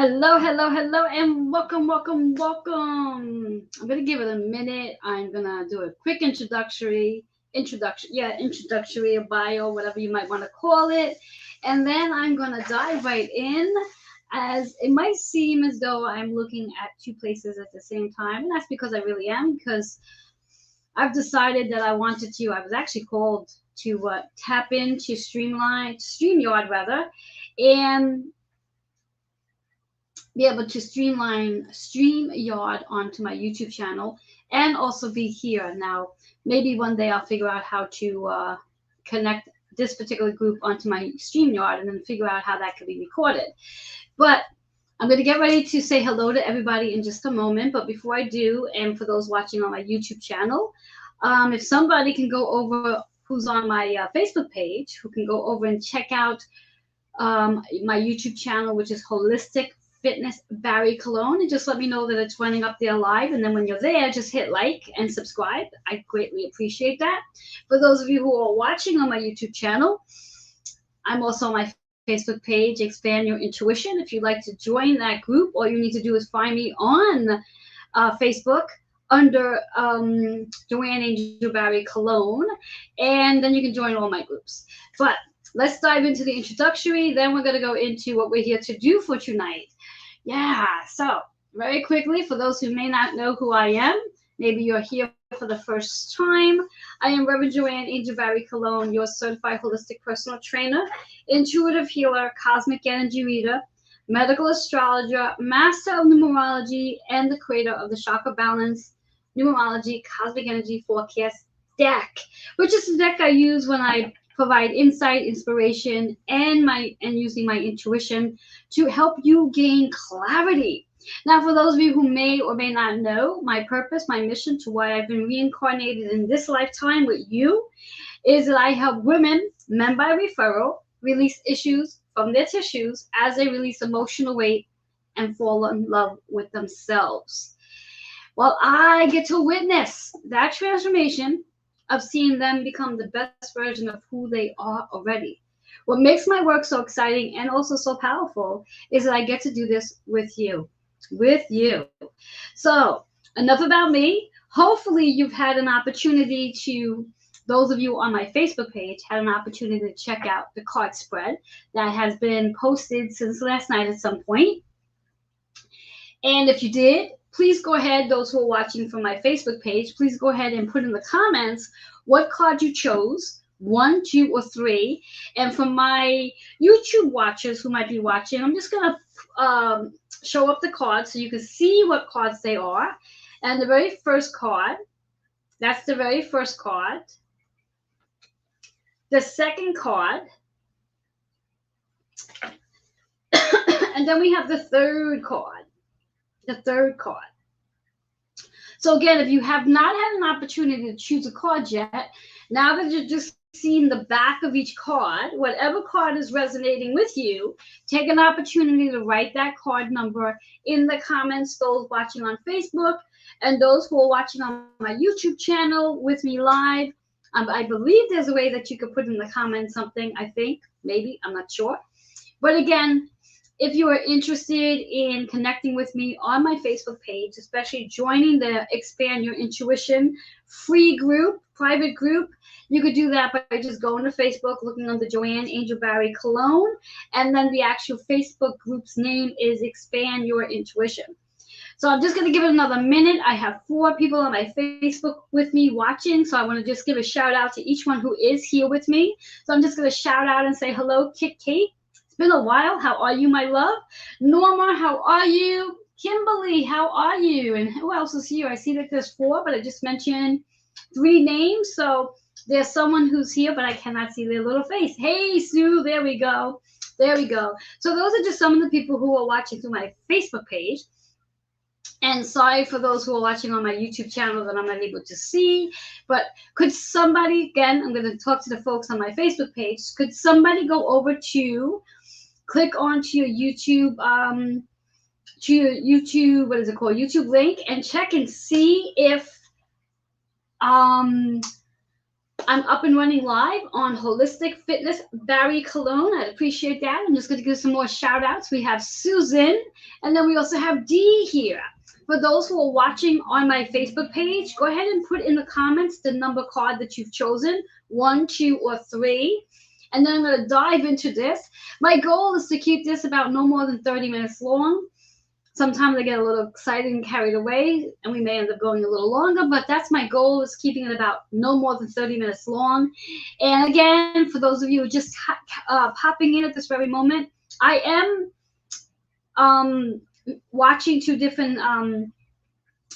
Hello, hello, hello, and welcome, welcome, welcome. I'm gonna give it a minute. I'm gonna do a quick introductory, a bio, whatever you might want to call it, and then I'm gonna dive right in. As it might seem as though I'm looking at two places at the same time, and that's because I really am. Because I've decided that I wanted to. I was actually called to tap into StreamYard rather, and be able to StreamYard onto my YouTube channel and also be here. Now, maybe one day I'll figure out how to connect this particular group onto my StreamYard and then figure out how that could be recorded. But I'm going to get ready to say hello to everybody in just a moment. But before I do, and for those watching on my YouTube channel, if somebody can go over who's on my Facebook page, who can go over and check out my YouTube channel, which is Holistic Fitness Barry Cologne, and just let me know that it's running up there live. And then when you're there, just hit like and subscribe. I greatly appreciate that. For those of you who are watching on my YouTube channel, I'm also on my Facebook page, Expand Your Intuition. If you'd like to join that group, all you need to do is find me on Facebook under Joanne Angel Barry Cologne, and then you can join all my groups. But let's dive into the introductory. Then we're going to go into what we're here to do for tonight. Yeah, so very quickly, for those who may not know who I am, maybe you're here for the first time. I am Reverend Joanne Angel Barry Cologne, your certified holistic personal trainer, intuitive healer, cosmic energy reader, medical astrologer, master of numerology, and the creator of the Chakra Balance Numerology Cosmic Energy Forecast deck, which is the deck I use when I provide insight, inspiration, and using my intuition to help you gain clarity. Now, for those of you who may or may not know, my purpose, my mission to why I've been reincarnated in this lifetime with you is that I help women, men by referral, release issues from their tissues as they release emotional weight and fall in love with themselves. Well, I get to witness that transformation of seeing them become the best version of who they are already. What makes my work so exciting and also so powerful is that I get to do this with you. So, enough about me. Hopefully, you've had an opportunity to, those of you on my Facebook page, had an opportunity to check out the card spread that has been posted since last night at some point. And if you did, please go ahead, those who are watching from my Facebook page, please go ahead and put in the comments what card you chose, 1, 2, or 3. And for my YouTube watchers who might be watching, I'm just going to show up the cards so you can see what cards they are. And the very first card, that's the very first card. The second card. And then we have the third card. The third card. So again, if you have not had an opportunity to choose a card yet, now that you're just seeing the back of each card, whatever card is resonating with you, take an opportunity to write that card number in the comments, those watching on Facebook and those who are watching on my YouTube channel with me live. I believe there's a way that you could put in the comments something, I think, maybe, I'm not sure. But again, if you are interested in connecting with me on my Facebook page, especially joining the Expand Your Intuition free group, private group, you could do that by just going to Facebook, looking under Joanne Angel Barry Cologne, and then the actual Facebook group's name is Expand Your Intuition. So I'm just going to give it another minute. I have 4 people on my Facebook with me watching, so I want to just give a shout out to each one who is here with me. So I'm just going to shout out and say hello, Kit Kate. It's been a while. How are you, my love? Norma, how are you? Kimberly, how are you? And who else is here? I see that there's 4, but I just mentioned 3 names. So there's someone who's here, but I cannot see their little face. Hey, Sue, there we go. There we go. So those are just some of the people who are watching through my Facebook page. And sorry for those who are watching on my YouTube channel that I'm not able to see. But could somebody, again, I'm going to talk to the folks on my Facebook page. Could somebody go over to, click onto your YouTube, what is it called? YouTube link and check and see if I'm up and running live on Holistic Fitness Barry Cologne. I'd appreciate that. I'm just going to give some more shout outs. We have Susan, and then we also have Dee here. For those who are watching on my Facebook page, go ahead and put in the comments the number card that you've chosen, 1, 2, or 3. And then I'm going to dive into this. My goal is to keep this about no more than 30 minutes long. Sometimes I get a little excited and carried away, and we may end up going a little longer, but that's my goal, is keeping it about no more than 30 minutes long. And again, for those of you just popping in at this very moment, I am watching 2 different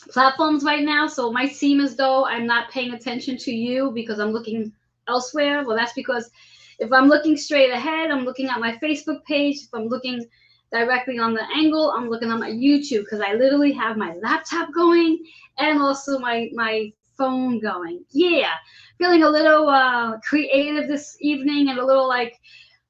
platforms right now, so it might seem as though I'm not paying attention to you because I'm looking elsewhere. Well, that's because if I'm looking straight ahead, I'm looking at my Facebook page. If I'm looking directly on the angle, I'm looking on my YouTube, because I literally have my laptop going and also my phone going. Yeah, feeling a little creative this evening, and a little like,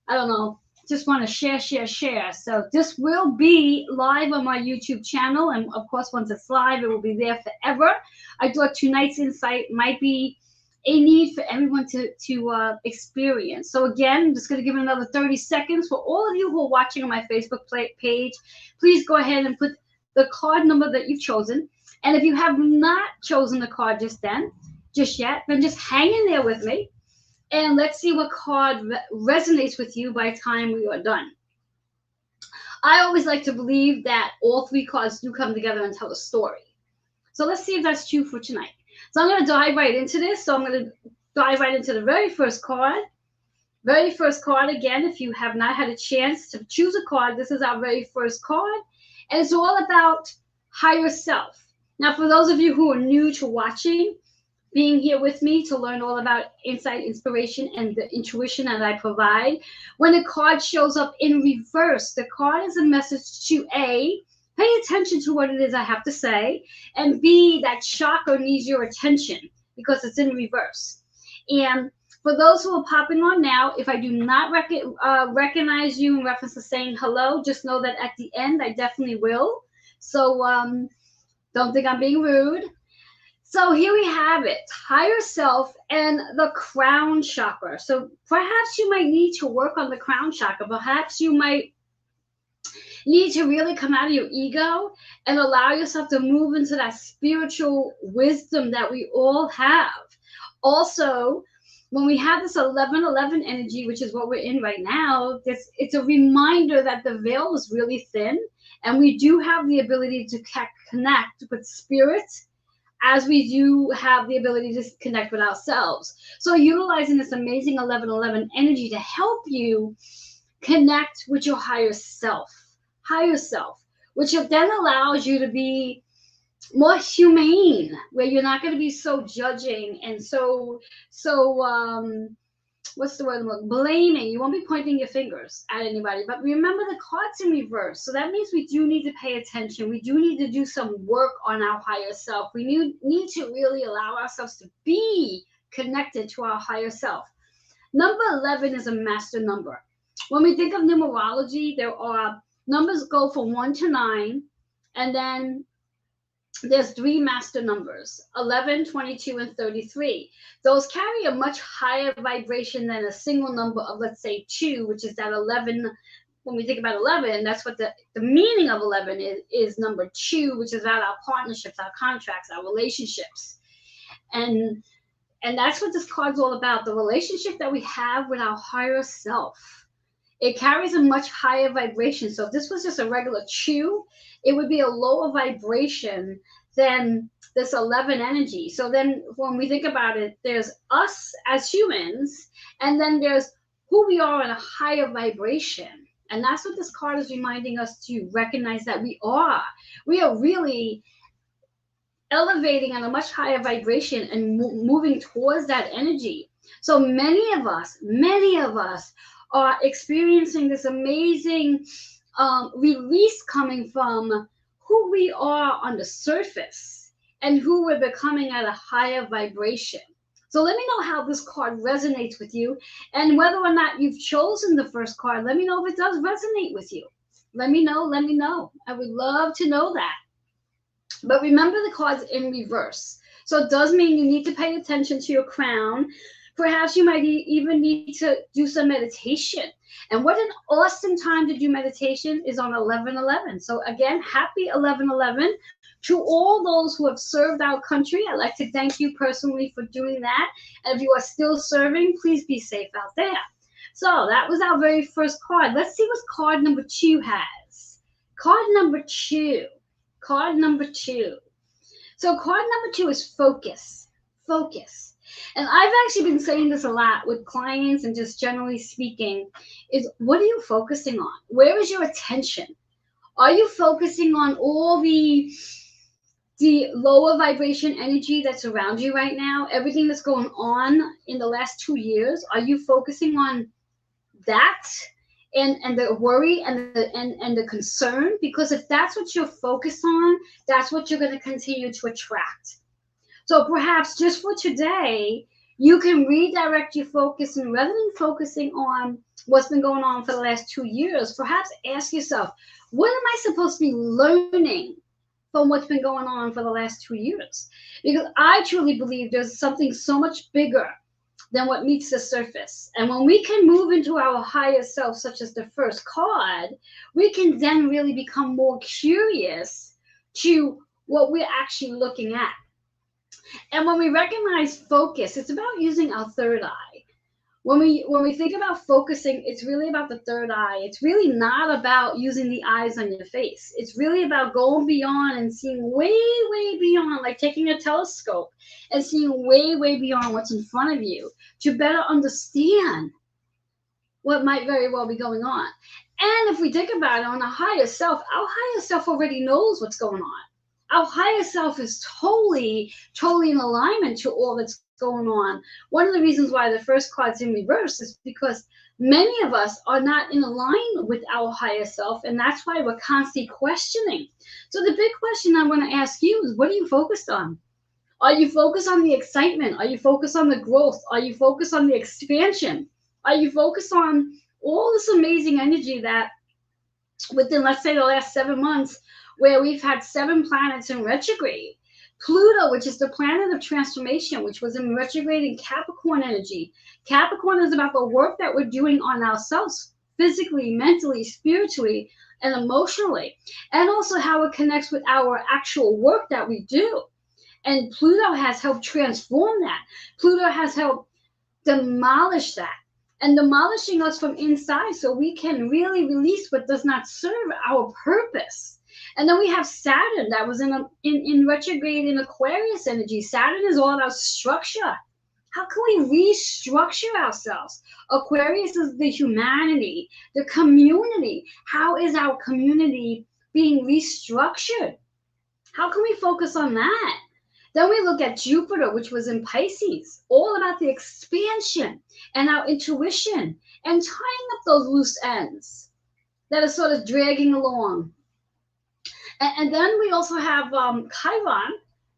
I don't know, just want to share. So this will be live on my YouTube channel, and of course, once it's live, it will be there forever. I thought tonight's insight might be a need for everyone to experience. So again, I'm just going to give it another 30 seconds. For all of you who are watching on my Facebook page, please go ahead and put the card number that you've chosen. And if you have not chosen the card just yet, then just hang in there with me, and let's see what card resonates with you by the time we are done. I always like to believe that all 3 cards do come together and tell a story. So let's see if that's true for tonight. So I'm going to dive right into this. So I'm going to dive right into the very first card. Very first card, again, if you have not had a chance to choose a card, this is our very first card. And it's all about higher self. Now, for those of you who are new to watching, being here with me to learn all about insight, inspiration, and the intuition that I provide, when a card shows up in reverse, the card is a message to A, pay attention to what it is I have to say, and B, that chakra needs your attention because it's in reverse. And for those who are popping on now, if I do not recognize you in reference to saying hello, just know that at the end I definitely will. So don't think I'm being rude. So here we have it, higher self and the crown chakra. So perhaps you might need to work on the crown chakra. Perhaps you might need to really come out of your ego and allow yourself to move into that spiritual wisdom that we all have. Also, when we have this 11-11 energy, which is what we're in right now, it's a reminder that the veil is really thin, and we do have the ability to connect with spirit, as we do have the ability to connect with ourselves. So utilizing this amazing 11-11 energy to help you connect with your higher self, which then allows you to be more humane, where you're not going to be so judging and so what's the word? Blaming. You won't be pointing your fingers at anybody. But remember, the card's in reverse. So that means we do need to pay attention. We do need to do some work on our higher self. We need to really allow ourselves to be connected to our higher self. Number 11 is a master number. When we think of numerology, there are numbers go from 1 to 9, and then there's 3 master numbers, 11, 22, and 33. Those carry a much higher vibration than a single number of, let's say, 2, which is that 11. When we think about 11, that's what the meaning of 11 is number 2, which is about our partnerships, our contracts, our relationships. And that's what this card's all about, the relationship that we have with our higher self. It carries a much higher vibration. So if this was just a regular 2, it would be a lower vibration than this 11 energy. So then when we think about it, there's us as humans, and then there's who we are in a higher vibration. And that's what this card is reminding us to recognize, that we are really elevating on a much higher vibration and moving towards that energy. So many of us are experiencing this amazing release coming from who we are on the surface and who we're becoming at a higher vibration. So let me know how this card resonates with you, and whether or not you've chosen the first card. Let me know if it does resonate with you. Let me know. I would love to know that. But remember, the card's in reverse. So it does mean you need to pay attention to your crown. Perhaps you might even need to do some meditation. And what an awesome time to do meditation is on 11/11. So again, happy 11/11 to all those who have served our country. I'd like to thank you personally for doing that. And if you are still serving, please be safe out there. So that was our very first card. Let's see what card number 2 has. Card number 2. Card number 2. So card number 2 is focus. Focus. And I've actually been saying this a lot with clients and just generally speaking, is what are you focusing on? Where is your attention? Are you focusing on all the lower vibration energy that's around you right now? Everything that's going on in the last 2 years, are you focusing on that and the worry and the concern? Because if that's what you're focused on, that's what you're going to continue to attract. So perhaps just for today, you can redirect your focus, and rather than focusing on what's been going on for the last 2 years, perhaps ask yourself, what am I supposed to be learning from what's been going on for the last 2 years? Because I truly believe there's something so much bigger than what meets the surface. And when we can move into our higher self, such as the first card, we can then really become more curious to what we're actually looking at. And when we recognize focus, it's about using our third eye. When we think about focusing, it's really about the third eye. It's really not about using the eyes on your face. It's really about going beyond and seeing way, way beyond, like taking a telescope and seeing way, way beyond what's in front of you to better understand what might very well be going on. And if we think about it on a higher self, our higher self already knows what's going on. Our higher self is totally in alignment to all that's going on. One of the reasons why the first card's in reverse is because many of us are not in alignment with our higher self, and that's why we're constantly questioning. So the big question I want to ask you is, what are you focused on? Are you focused on the excitement? Are you focused on the growth? Are you focused on the expansion? Are you focused on all this amazing energy that within, let's say, the last 7 months, where we've had 7 planets in retrograde? Pluto, which is the planet of transformation, which was in retrograde in Capricorn energy. Capricorn is about the work that we're doing on ourselves, physically, mentally, spiritually, and emotionally, and also how it connects with our actual work that we do. And Pluto has helped transform that. Pluto has helped demolish that, and demolishing us from inside so we can really release what does not serve our purpose. And then we have Saturn that was in retrograde in Aquarius energy. Saturn is all about structure. How can we restructure ourselves? Aquarius is the humanity, the community. How is our community being restructured? How can we focus on that? Then we look at Jupiter, which was in Pisces, all about the expansion and our intuition and tying up those loose ends that are sort of dragging along. And then we also have Chiron,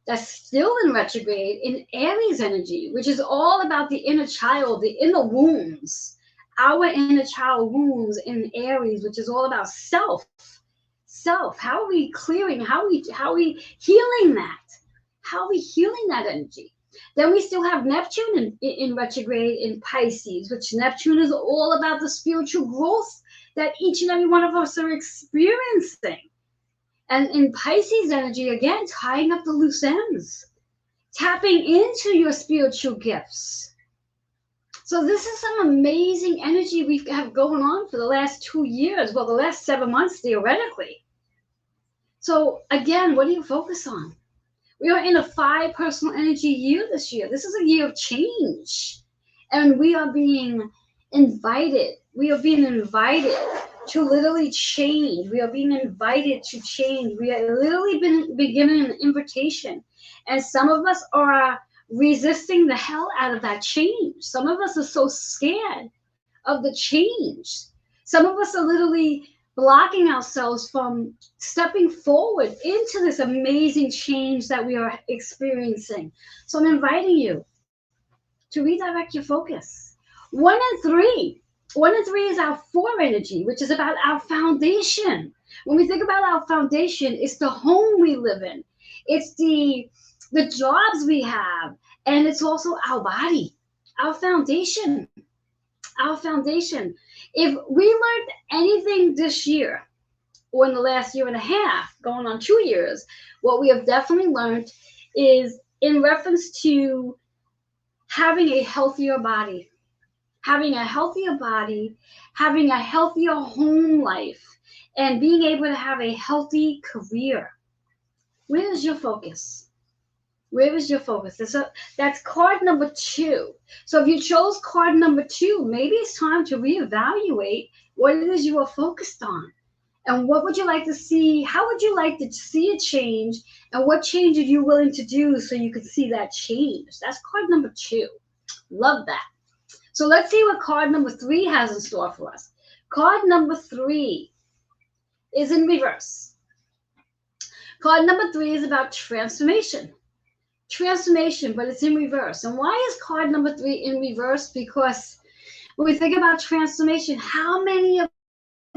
that's still in retrograde in Aries energy, which is all about the inner child, the inner wounds, our inner child wounds in Aries, which is all about self. How are we clearing? How are we healing that? How are we healing that energy? Then we still have Neptune in retrograde in Pisces, which Neptune is all about the spiritual growth that each and every one of us are experiencing. And in Pisces energy, again, tying up the loose ends, tapping into your spiritual gifts. So this is some amazing energy we have going on for the last 2 years, well, the last 7 months, theoretically. So again, what do you focus on? We are in a 5 personal energy year this year. This is a year of change. And we are being invited. We are being invited to literally change. We are being invited to change. We are literally been given an invitation. And some of us are resisting the hell out of that change. Some of us are so scared of the change. Some of us are literally blocking ourselves from stepping forward into this amazing change that we are experiencing. So I'm inviting you to redirect your focus. 1 and 3. 1 and 3 is our 4 energy, which is about our foundation. When we think about our foundation, it's the home we live in. It's the jobs we have. And it's also our body. our foundation. Our foundation. If we learned anything this year, or in the last year and a half, going on 2 years, what we have definitely learned is in reference to having a healthier body, having a healthier body, having a healthier home life, and being able to have a healthy career. Where is your focus? Where is your focus? That's card number 2. So if you chose card number 2, maybe it's time to reevaluate what it is you are focused on. And what would you like to see? How would you like to see a change? And what change are you willing to do so you can see that change? That's card number 2. Love that. So let's see what card number 3 has in store for us. Card number 3 is in reverse. Card number 3 is about transformation. Transformation, but it's in reverse. And why is card number 3 in reverse? Because when we think about transformation, how many of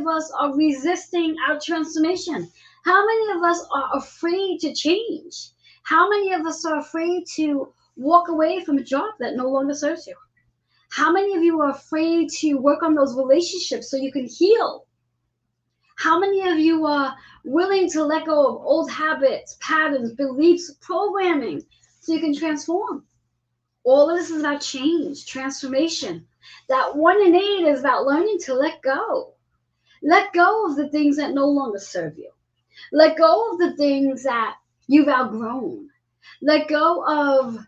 us are resisting our transformation? How many of us are afraid to change? How many of us are afraid to walk away from a job that no longer serves you? How many of you are afraid to work on those relationships so you can heal? How many of you are willing to let go of old habits, patterns, beliefs, programming so you can transform? All of this is about change, transformation. That 1 in 8 is about learning to let go. Let go of the things that no longer serve you. Let go of the things that you've outgrown. Let go of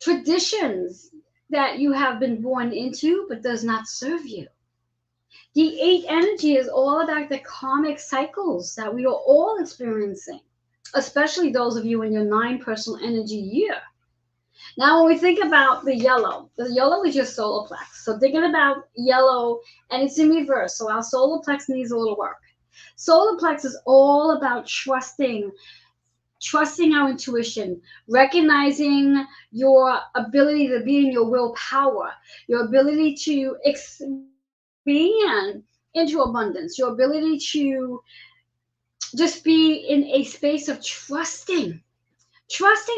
traditions that you have been born into but does not serve you. The 8 energy is all about the karmic cycles that we are all experiencing, especially those of you in your 9 personal energy year. Now, when we think about the yellow is your solar plex. So thinking about yellow, and it's in reverse, so our solar plex needs a little work. Solar plex is all about trusting our intuition, recognizing your ability to be in your willpower, your ability to expand into abundance, your ability to just be in a space of trusting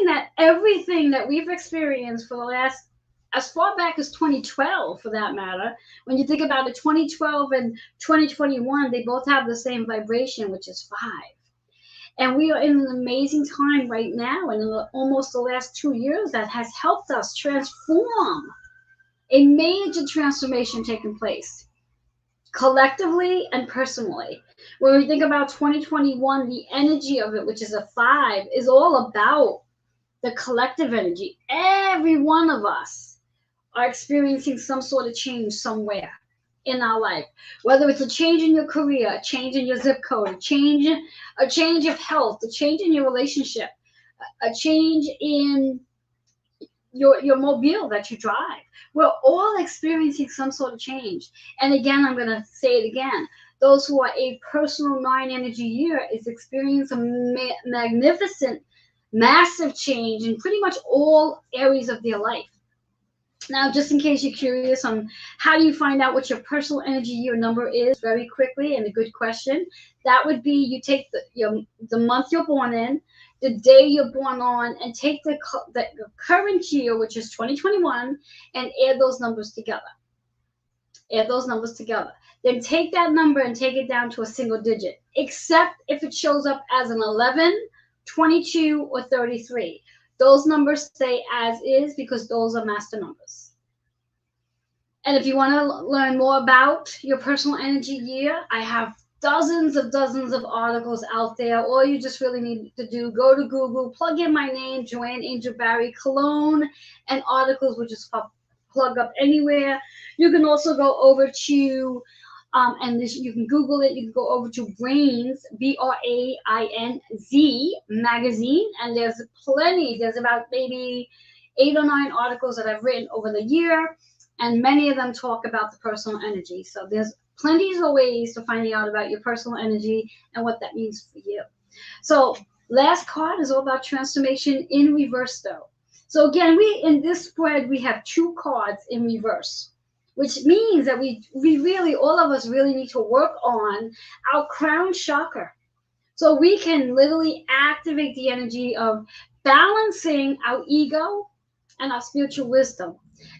that everything that we've experienced for the last, as far back as 2012 for that matter, when you think about it, 2012 and 2021, they both have the same vibration, which is 5. And we are in an amazing time right now, and in almost the last 2 years, that has helped us transform, a major transformation taking place collectively and personally. When we think about 2021, the energy of it, which is a 5, is all about the collective energy. Every one of us are experiencing some sort of change somewhere in our life, whether it's a change in your career, a change in your zip code, a change of health, a change in your relationship, a change in your mobile that you drive. We're all experiencing some sort of change. And again, I'm going to say it again. Those who are a personal 9 energy year is experiencing a magnificent, massive change in pretty much all areas of their life. Now, just in case you're curious on how do you find out what your personal energy year number is, very quickly, and a good question, that would be you take the month you're born in, the day you're born on, and take the current year, which is 2021, and add those numbers together. Add those numbers together. Then take that number and take it down to a single digit, except if it shows up as an 11, 22, or 33. Those numbers stay as is because those are master numbers. And if you want to learn more about your personal energy year, I have dozens of articles out there. All you just really need to do, go to Google, plug in my name, Joanne Angel Barry Cologne, and articles will just plug up anywhere. You can also go over to you can Google it. You can go over to Brains, BRAINZ magazine, and there's plenty. There's about maybe 8 or 9 articles that I've written over the year, and many of them talk about the personal energy. So there's plenty of ways to find out about your personal energy and what that means for you. So last card is all about transformation in reverse, though. So again, in this spread, we have 2 cards in reverse, which means that we really, all of us really need to work on our crown chakra. So we can literally activate the energy of balancing our ego and our spiritual wisdom.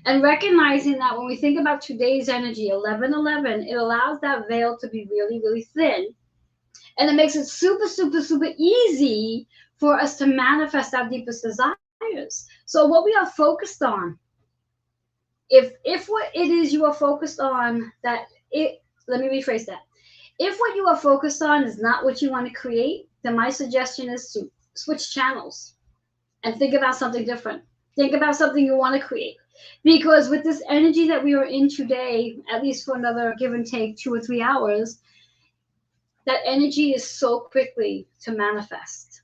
And recognizing that when we think about today's energy, 1111, it allows that veil to be really, really thin. And it makes it super, super, super easy for us to manifest our deepest desires. So what we are focused on, if what it is you are focused on, that it, let me rephrase that. If what you are focused on is not what you want to create, then my suggestion is to switch channels and think about something different. Think about something you want to create. Because with this energy that we are in today, at least for another give and take 2 or 3 hours, that energy is so quickly to manifest.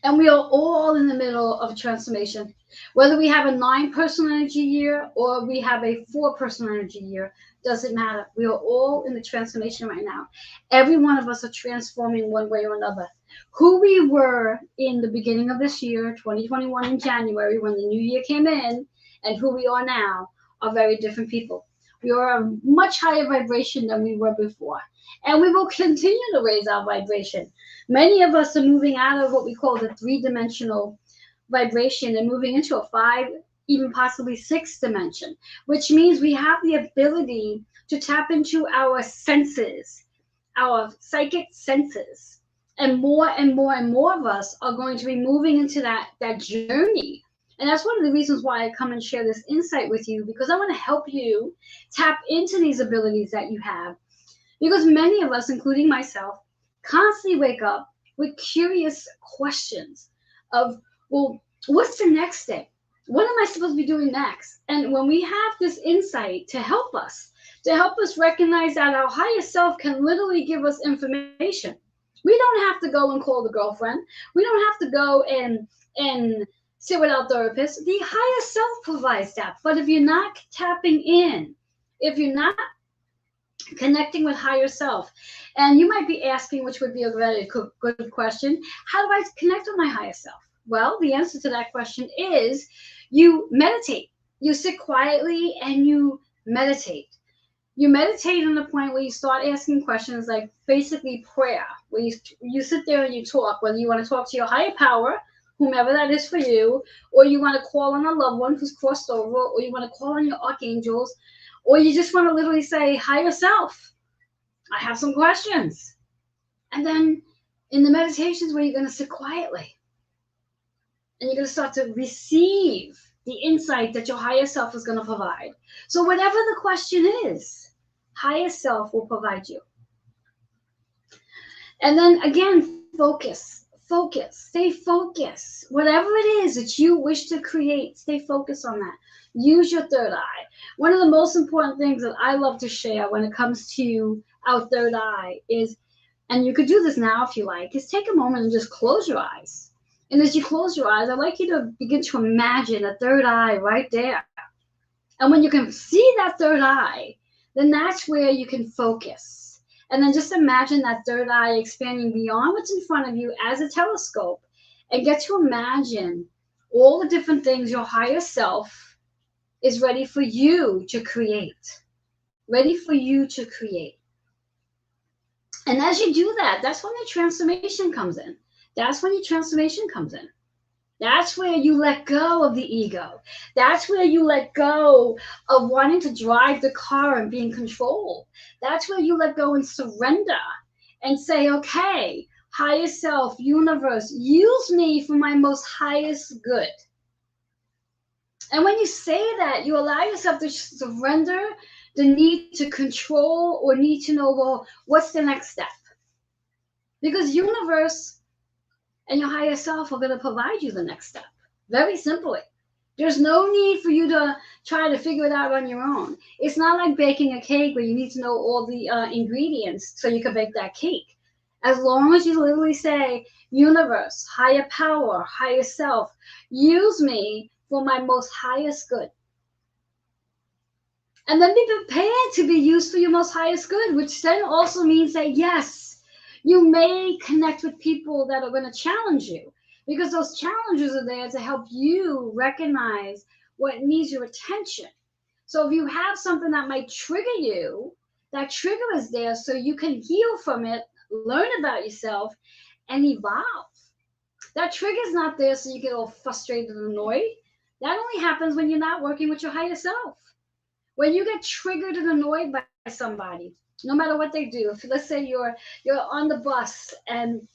And we are all in the middle of a transformation. Whether we have a 9-person energy year or we have a 4-person energy year, doesn't matter. We are all in the transformation right now. Every one of us are transforming one way or another. Who we were in the beginning of this year, 2021 in January, when the new year came in, and who we are now are very different people. We are a much higher vibration than we were before. And we will continue to raise our vibration. Many of us are moving out of what we call the 3-dimensional vibration and moving into a 5, even possibly 6 dimension, which means we have the ability to tap into our senses, our psychic senses. And more and more and more of us are going to be moving into that journey. And that's one of the reasons why I come and share this insight with you, because I want to help you tap into these abilities that you have. Because many of us, including myself, constantly wake up with curious questions of, well, what's the next step? What am I supposed to be doing next? And when we have this insight to help us recognize that our higher self can literally give us information. We don't have to go and call the girlfriend. We don't have to go and sit with our therapist. The higher self provides that. But if you're not tapping in, if you're not connecting with higher self, and you might be asking, which would be a very good question, how do I connect with my higher self? Well, the answer to that question is you meditate. You sit quietly and you meditate. You meditate on the point where you start asking questions like basically prayer, where you sit there and you talk, whether you want to talk to your higher power, whomever that is for you, or you want to call on a loved one who's crossed over, or you want to call on your archangels, or you just want to literally say, higher self, I have some questions. And then in the meditations where you're going to sit quietly and you're going to start to receive the insight that your higher self is going to provide. So whatever the question is, higher self will provide you. And then again, focus, stay focused. Whatever it is that you wish to create, stay focused on that. Use your third eye. One of the most important things that I love to share when it comes to our third eye is, and you could do this now if you like, is take a moment and just close your eyes. And as you close your eyes, I'd like you to begin to imagine a third eye right there. And when you can see that third eye, then that's where you can focus. And then just imagine that third eye expanding beyond what's in front of you as a telescope, and get to imagine all the different things your higher self is ready for you to create. Ready for you to create. And as you do that, that's when the transformation comes in. That's when your transformation comes in. That's where you let go of the ego. That's where you let go of wanting to drive the car and be in control. That's where you let go and surrender and say, okay, higher self, universe, use me for my most highest good. And when you say that, you allow yourself to surrender the need to control or need to know, well, what's the next step? Because universe and your higher self are going to provide you the next step. Very simply. There's no need for you to try to figure it out on your own. It's not like baking a cake where you need to know all the ingredients so you can bake that cake. As long as you literally say, universe, higher power, higher self, use me for my most highest good. And then be prepared to be used for your most highest good, which then also means that, yes, you may connect with people that are going to challenge you, because those challenges are there to help you recognize what needs your attention. So if you have something that might trigger you, that trigger is there so you can heal from it, learn about yourself, and evolve. That trigger is not there so you get all frustrated and annoyed. That only happens when you're not working with your higher self. When you get triggered and annoyed by somebody, no matter what they do, if let's say you're on the bus and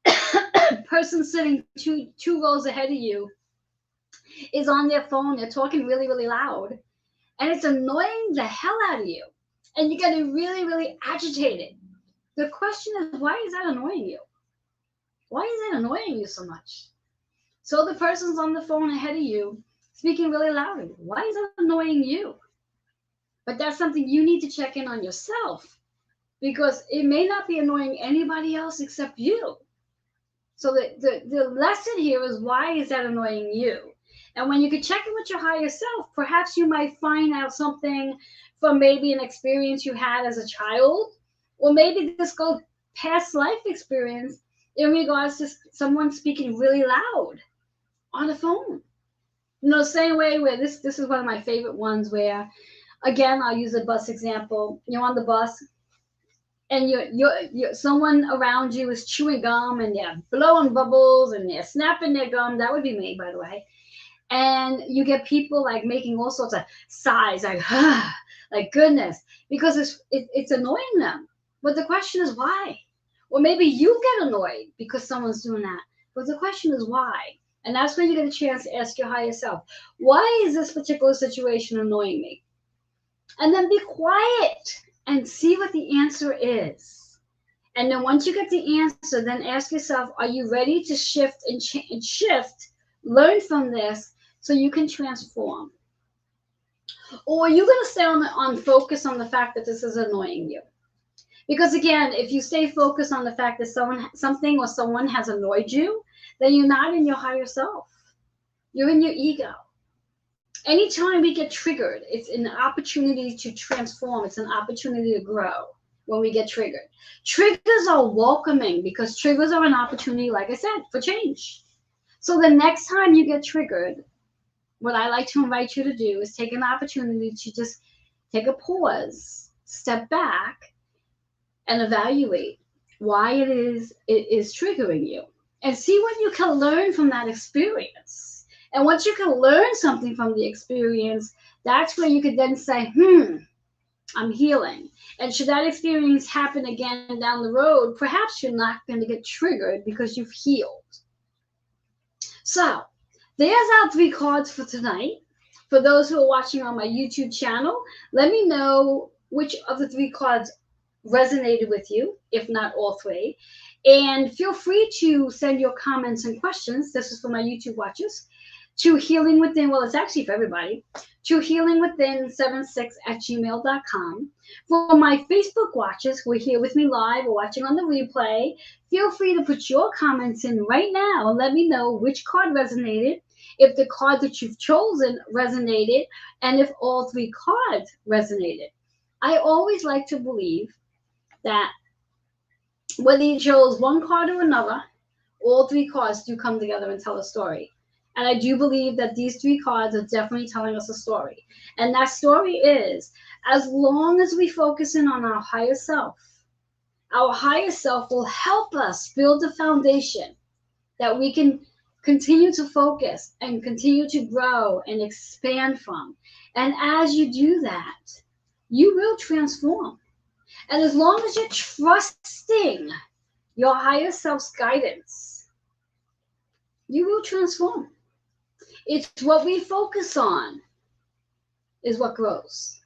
a person sitting two rows ahead of you is on their phone, they're talking really, really loud, and it's annoying the hell out of you, and you're getting really, really agitated. The question is, why is that annoying you? Why is that annoying you so much? So the person's on the phone ahead of you speaking really loudly. Why is that annoying you? But that's something you need to check in on yourself, because it may not be annoying anybody else except you. So the lesson here is, why is that annoying you? And when you can check in with your higher self, perhaps you might find out something from maybe an experience you had as a child, or maybe this goes past life experience in regards to someone speaking really loud on the phone. Same way where this is one of my favorite ones where, again, I'll use a bus example. You're on the bus and you're someone around you is chewing gum and they're blowing bubbles and they're snapping their gum. That would be me, by the way. And you get people like making all sorts of sighs, like like goodness, because it's annoying them. But the question is why? Or maybe you get annoyed because someone's doing that. But the question is why? And that's when you get a chance to ask your higher self, why is this particular situation annoying me? And then be quiet and see what the answer is. And then once you get the answer, then ask yourself, are you ready to shift and shift, learn from this so you can transform? Or are you going to stay on focus on the fact that this is annoying you? Because again, if you stay focused on the fact that something or someone has annoyed you, then you're not in your higher self. You're in your ego. Anytime we get triggered, it's an opportunity to transform. It's an opportunity to grow when we get triggered. Triggers are welcoming because triggers are an opportunity, like I said, for change. So the next time you get triggered, what I like to invite you to do is take an opportunity to just take a pause, step back, and evaluate why it is triggering you, and see what you can learn from that experience. And once you can learn something from the experience, that's where you could then say, I'm healing. And should that experience happen again down the road, perhaps you're not going to get triggered because you've healed. So there's our 3 cards for tonight. For those who are watching on my YouTube channel, let me know which of the 3 cards resonated with you, if not all 3. And feel free to send your comments and questions. This is for my YouTube watchers. To Healing Within, well, it's actually for everybody, to healingwithin76@gmail.com. For my Facebook watchers who are here with me live or watching on the replay, feel free to put your comments in right now and let me know which card resonated, if the card that you've chosen resonated, and if all 3 cards resonated. I always like to believe that whether you chose one card or another, all 3 cards do come together and tell a story. And I do believe that these 3 cards are definitely telling us a story. And that story is, as long as we focus in on our higher self will help us build a foundation that we can continue to focus and continue to grow and expand from. And as you do that, you will transform. And as long as you're trusting your higher self's guidance, you will transform. It's what we focus on is what grows.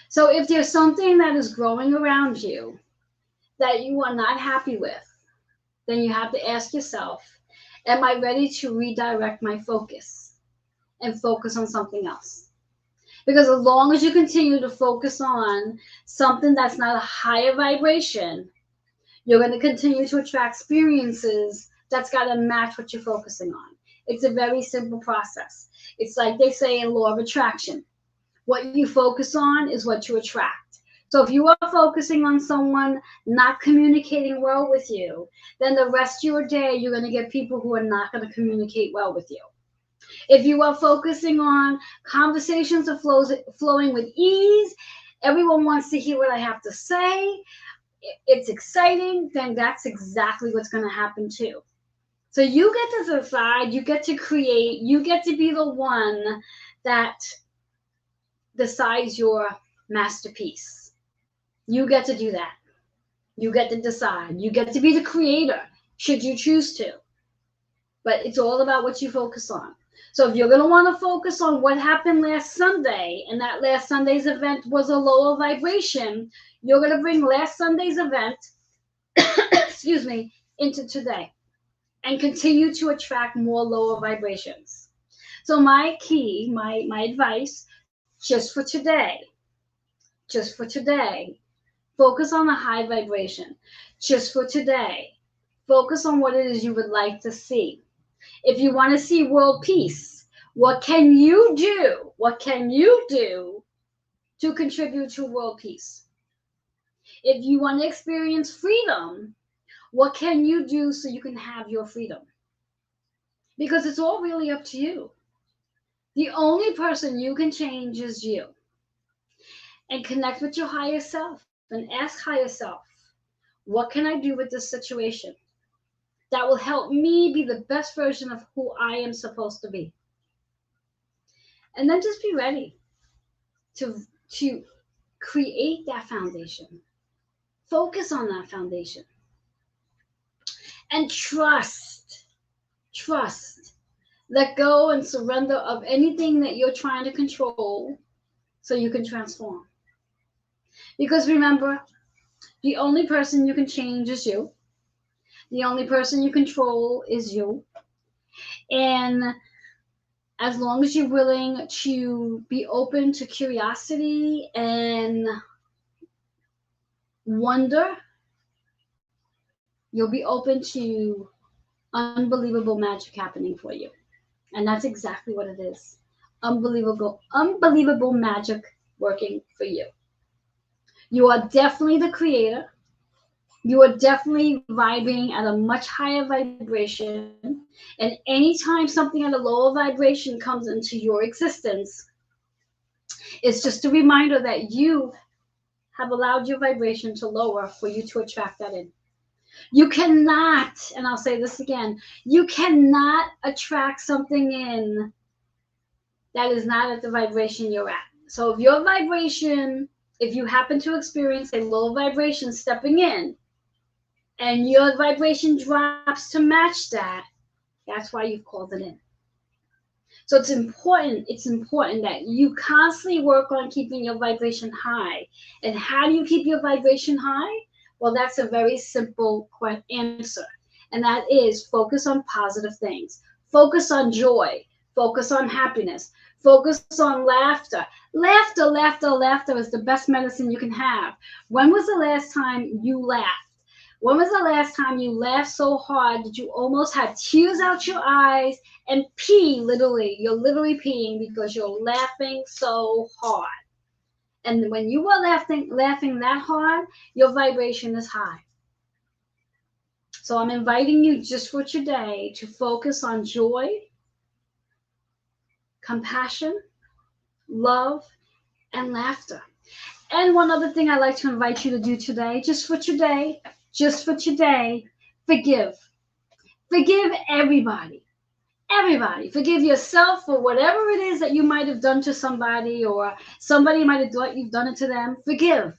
So if there's something that is growing around you that you are not happy with, then you have to ask yourself, am I ready to redirect my focus and focus on something else? Because as long as you continue to focus on something that's not a higher vibration, you're going to continue to attract experiences that's got to match what you're focusing on. It's a very simple process. It's like they say in law of attraction. What you focus on is what you attract. So if you are focusing on someone not communicating well with you, then the rest of your day, you're going to get people who are not going to communicate well with you. If you are focusing on conversations that flowing with ease, everyone wants to hear what I have to say, it's exciting, then that's exactly what's going to happen too. So you get to decide, you get to create, you get to be the one that decides your masterpiece. You get to do that. You get to decide. You get to be the creator, should you choose to. But it's all about what you focus on. So if you're going to want to focus on what happened last Sunday, and that last Sunday's event was a lower vibration, you're going to bring last Sunday's event, excuse me, into today and continue to attract more lower vibrations. So my key, my advice, just for today, focus on the high vibration. Just for today, focus on what it is you would like to see. If you want to see world peace, what can you do? What can you do to contribute to world peace? If you want to experience freedom, what can you do so you can have your freedom? Because it's all really up to you. The only person you can change is you. And connect with your higher self and ask higher self, what can I do with this situation that will help me be the best version of who I am supposed to be? And then just be ready to create that foundation. Focus on that foundation. And trust. Let go and surrender of anything that you're trying to control so you can transform. Because remember, the only person you can change is you. The only person you control is you. And as long as you're willing to be open to curiosity and wonder, you'll be open to unbelievable magic happening for you. And that's exactly what it is. Unbelievable magic working for you. You are definitely the creator. You are definitely vibrating at a much higher vibration. And anytime something at a lower vibration comes into your existence, it's just a reminder that you have allowed your vibration to lower for you to attract that in. You cannot, and I'll say this again, you cannot attract something in that is not at the vibration you're at. So if your vibration, if you happen to experience a low vibration stepping in, and your vibration drops to match that, that's why you've called it in. So it's important that you constantly work on keeping your vibration high. And how do you keep your vibration high? Well, that's a very simple answer. And that is focus on positive things. Focus on joy. Focus on happiness. Focus on laughter. Laughter is the best medicine you can have. When was the last time you laughed? When was the last time you laughed so hard that you almost had tears out your eyes and pee, literally? You're literally peeing because you're laughing so hard. And when you are laughing that hard, your vibration is high. So I'm inviting you just for today to focus on joy, compassion, love, and laughter. And one other thing I'd like to invite you to do today, just for today, forgive. Forgive everybody. Everybody. Forgive yourself for whatever it is that you might have done to somebody, or somebody might have thought you've done it to them. Forgive.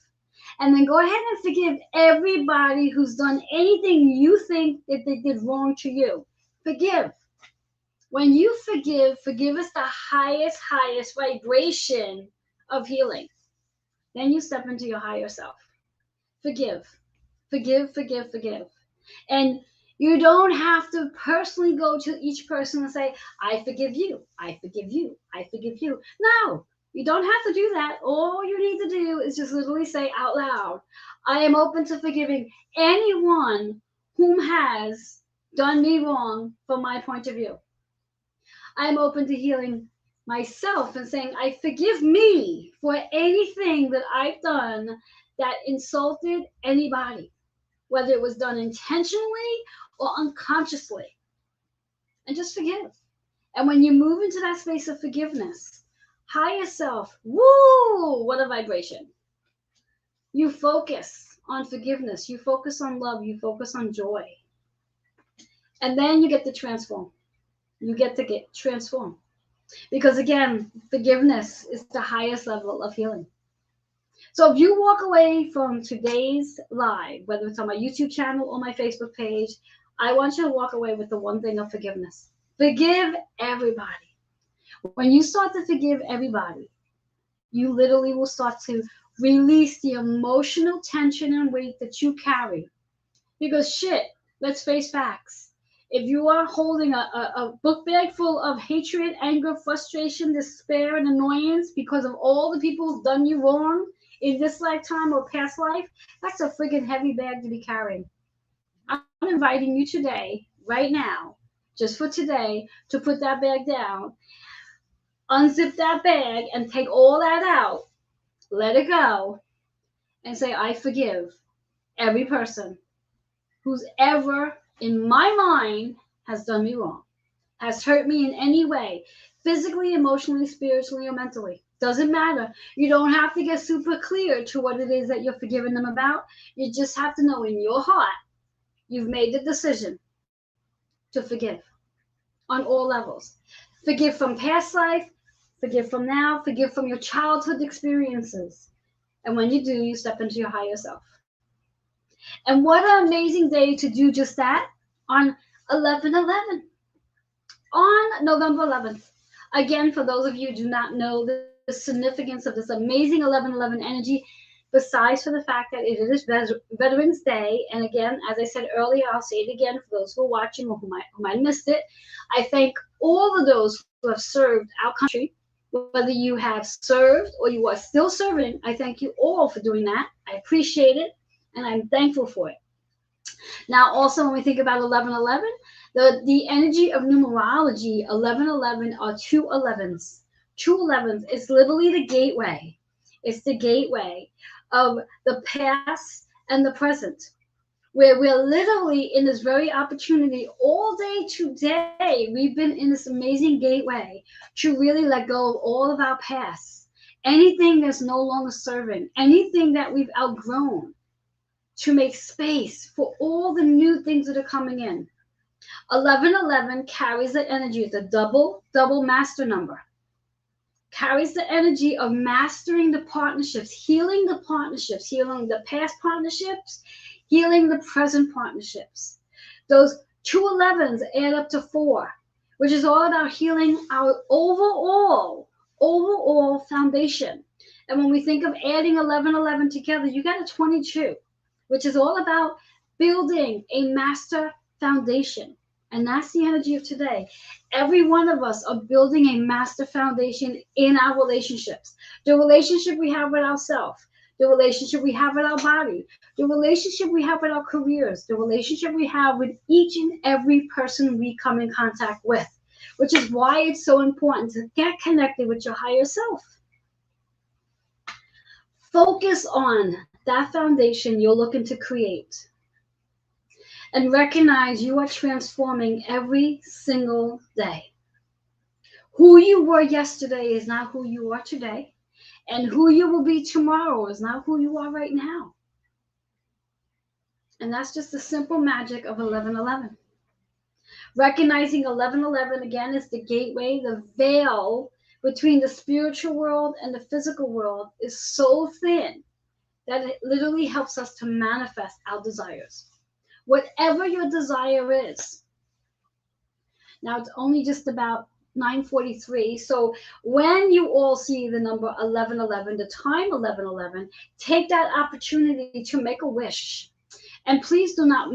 And then go ahead and forgive everybody who's done anything you think that they did wrong to you. Forgive. When you forgive is the highest vibration of healing. Then you step into your higher self. Forgive. And you don't have to personally go to each person and say, I forgive you. No, you don't have to do that. All you need to do is just literally say out loud, I am open to forgiving anyone whom has done me wrong from my point of view. I'm open to healing myself and saying, I forgive me for anything that I've done that insulted anybody, whether it was done intentionally or unconsciously. And just forgive. And when you move into that space of forgiveness, higher self, woo, what a vibration. You focus on forgiveness. You focus on love. You focus on joy. And then you get to transform. You get to get transformed. Because again, forgiveness is the highest level of healing. So if you walk away from today's live, whether it's on my YouTube channel or my Facebook page, I want you to walk away with the one thing of forgiveness. Forgive everybody. When you start to forgive everybody, you literally will start to release the emotional tension and weight that you carry. Because shit, let's face facts. If you are holding a book bag full of hatred, anger, frustration, despair, and annoyance because of all the people who've done you wrong in this lifetime or past life, that's a friggin' heavy bag to be carrying. I'm inviting you today, right now, just for today, to put that bag down, unzip that bag, and take all that out, let it go, and say, I forgive every person who's ever, in my mind, has done me wrong, has hurt me in any way, physically, emotionally, spiritually, or mentally. Doesn't matter. You don't have to get super clear to what it is that you're forgiving them about. You just have to know in your heart, you've made the decision to forgive on all levels. Forgive from past life, forgive from now, forgive from your childhood experiences. And when you do, you step into your higher self. And what an amazing day to do just that on 11/11, on November 11th. Again, for those of you who do not know the significance of this amazing 11/11 energy, besides for the fact that it is Veterans Day, and again, as I said earlier, I'll say it again for those who are watching or who might have missed it, I thank all of those who have served our country, whether you have served or you are still serving. I thank you all for doing that. I appreciate it, and I'm thankful for it. Now, also, when we think about 11/11, the energy of numerology, 11/11 are two 11s. Two 11s is literally the gateway. It's the gateway of the past and the present, where we're literally in this very opportunity all day today. We've been in this amazing gateway to really let go of all of our past, anything that's no longer serving, anything that we've outgrown, to make space for all the new things that are coming in. 11/11 carries the energy, the double master number. Carries the energy of mastering the partnerships, healing the past partnerships, healing the present partnerships. Those two 11s add up to 4, which is all about healing our overall foundation. And when we think of adding 11/11 together, you got a 22, which is all about building a master foundation. And that's the energy of today. Every one of us are building a master foundation in our relationships. The relationship we have with ourselves, the relationship we have with our body, the relationship we have with our careers, the relationship we have with each and every person we come in contact with, which is why it's so important to get connected with your higher self. Focus on that foundation you're looking to create. And recognize you are transforming every single day. Who you were yesterday is not who you are today. And who you will be tomorrow is not who you are right now. And that's just the simple magic of 11/11. Recognizing 11/11 again is the gateway, the veil between the spiritual world and the physical world is so thin that it literally helps us to manifest our desires. Whatever your desire is. Now it's only just about 9:43. So when you all see the number 11/11, the time 11/11, take that opportunity to make a wish. And please do not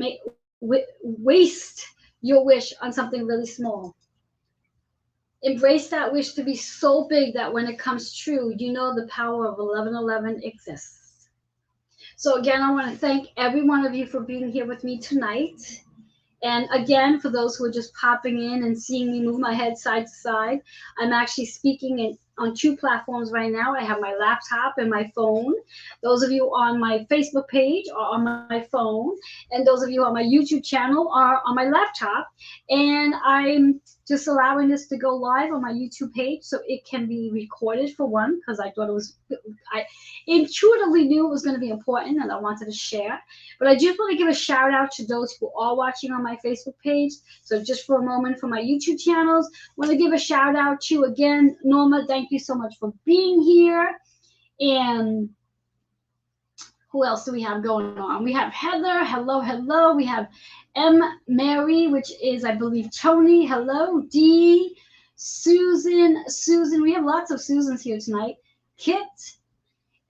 waste your wish on something really small. Embrace that wish to be so big that when it comes true, you know the power of 11/11 exists. So again, I want to thank every one of you for being here with me tonight. And again, for those who are just popping in and seeing me move my head side to side, I'm actually speaking on 2 platforms right now. I have my laptop and my phone. Those of you on my Facebook page are on my phone. And those of you on my YouTube channel are on my laptop. And I'm just allowing this to go live on my YouTube page so it can be recorded for one, because I thought I intuitively knew it was going to be important and I wanted to share. But I just want to give a shout out to those who are watching on my Facebook page. So just for a moment for my YouTube channels, I want to give a shout out to, again, Norma, thank you so much for being here. And who else do we have going on? We have Heather, hello, hello. We have M. Mary, which is, I believe, Tony, hello. D. Susan, we have lots of Susans here tonight. Kit,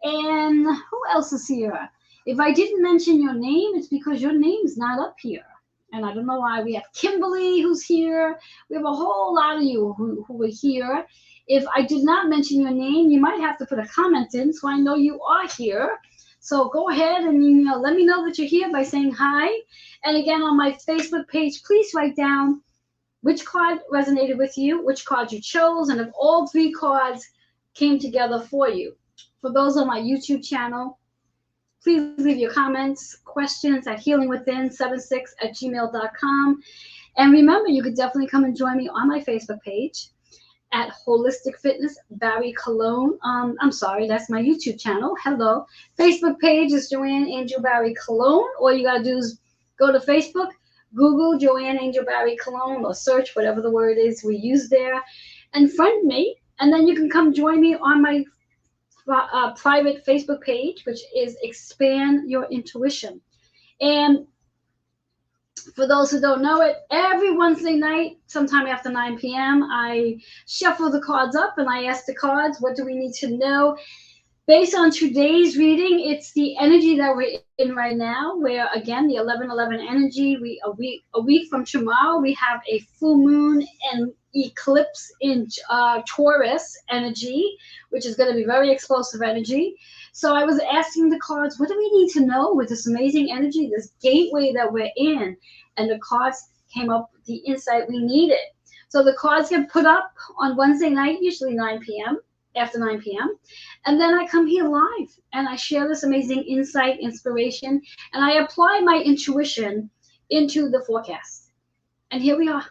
and who else is here? If I didn't mention your name, it's because your name's not up here. And I don't know why. We have Kimberly, who's here. We have a whole lot of you who are here. If I did not mention your name, you might have to put a comment in so I know you are here. So go ahead and let me know that you're here by saying hi. And again, on my Facebook page, please write down which card resonated with you, which card you chose, and if all three cards came together for you. For those on my YouTube channel, please leave your comments, questions at healingwithin76@gmail.com. And remember, you could definitely come and join me on my Facebook page at Holistic Fitness Barry Cologne. I'm sorry, that's my YouTube channel. Hello. Facebook page is Joanne Angel Barry Cologne. All you got to do is go to Facebook, Google Joanne Angel Barry Cologne, or search whatever the word is we use there, and friend me. And then you can come join me on my private Facebook page, which is Expand Your Intuition. And for those who don't know it, every Wednesday night, sometime after 9 p.m., I shuffle the cards up and I ask the cards, what do we need to know? Based on today's reading, it's the energy that we're in right now, where, again, the 11/11 energy, a week from tomorrow, we have a full moon and eclipse in Taurus energy, which is going to be very explosive energy. So I was asking the cards, what do we need to know with this amazing energy, this gateway that we're in? And the cards came up with the insight we needed. So the cards get put up on Wednesday night, usually 9 p.m., after 9 p.m. And then I come here live and I share this amazing insight, inspiration, and I apply my intuition into the forecast. And here we are.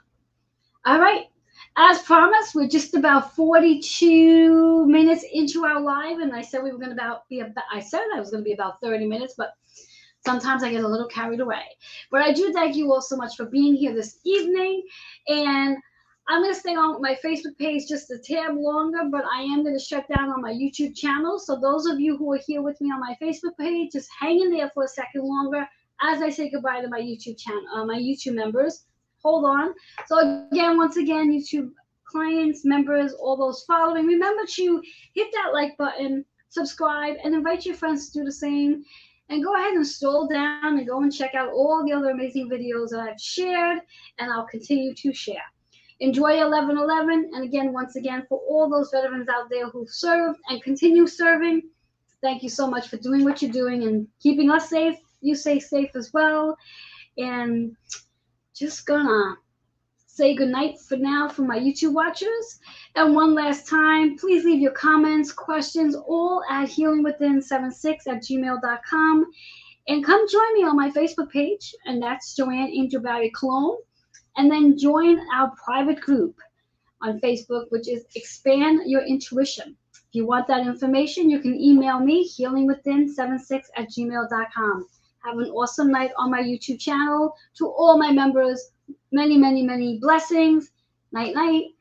All right. As promised, we're just about 42 minutes into our live, and I said we were going to I said I was going to be about 30 minutes, but sometimes I get a little carried away. But I do thank you all so much for being here this evening, and I'm going to stay on my Facebook page just a tad longer, but I am going to shut down on my YouTube channel. So those of you who are here with me on my Facebook page, just hang in there for a second longer as I say goodbye to my YouTube channel, my YouTube members. Hold on. So again, once again, YouTube clients, members, all those following, remember to hit that like button, subscribe, and invite your friends to do the same. And go ahead and scroll down and go and check out all the other amazing videos that I've shared and I'll continue to share. Enjoy 11/11. And again, once again, for all those veterans out there who've served and continue serving, thank you so much for doing what you're doing and keeping us safe. You stay safe as well. And just gonna say goodnight for now for my YouTube watchers. And one last time, please leave your comments, questions, all at healingwithin76@gmail.com. And come join me on my Facebook page, and that's Joanne Angel Barry Cologne. And then join our private group on Facebook, which is Expand Your Intuition. If you want that information, you can email me, healingwithin76@gmail.com. Have an awesome night on my YouTube channel. To all my members, many, many, many blessings. Night, night.